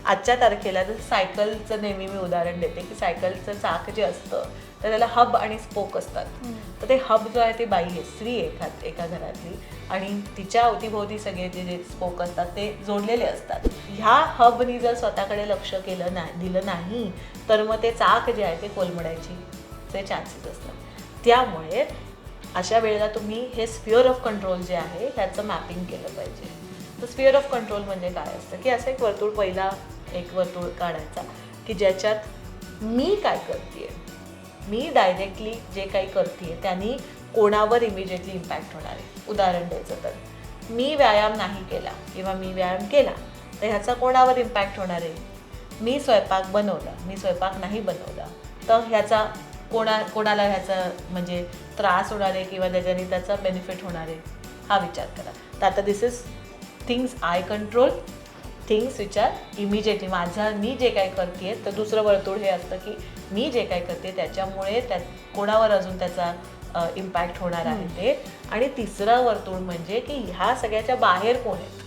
आजच्या तारखेला जर सायकलचं नेहमी मी उदाहरण देते की सायकलचं चाक जे असतं तर त्याला हब आणि स्पोक असतात. तर ते हब जो आहे ती बाई आहे, स्त्री आहे एका घरातली, आणि तिच्या अवतीभोवती सगळे जे स्पोक असतात ते जोडलेले असतात. ह्या हबनी जर स्वतःकडे लक्ष केलं नाही, दिलं नाही, तर मग ते चाक जे आहे ते कोलमडायचे चान्सेस असतात. त्यामुळे अशा वेळेला तुम्ही हे स्फिअर ऑफ कंट्रोल जे आहे त्याचं मॅपिंग केलं पाहिजे. तर स्फिअर ऑफ कंट्रोल म्हणजे काय असतं की असं एक वर्तुळ काढायचा की ज्याच्यात मी काय करते, मी डायरेक्टली जे काही करते त्यांनी कोणावर इमिजिएटली इम्पॅक्ट होणार आहे. उदाहरण द्यायचं तर मी व्यायाम नाही केला किंवा मी व्यायाम केला तर ह्याचा कोणावर इम्पॅक्ट होणार आहे. मी स्वयंपाक बनवला, मी स्वयंपाक नाही बनवला तर ह्याचा कोणाला ह्याचा म्हणजे त्रास होणार आहे किंवा त्याचा बेनिफिट होणार आहे, हा विचार करा. तर आता this is things I control, things which are immediately मी जे काही करते. तर दुसरं वर्तुळ हे असतं की मी जे काही करते त्याच्यामुळे कोणावर अजून त्याचा इम्पॅक्ट होणार आहे ते. आणि तिसरं वर्तुळ म्हणजे की ह्या सगळ्याच्या बाहेर कोण आहे.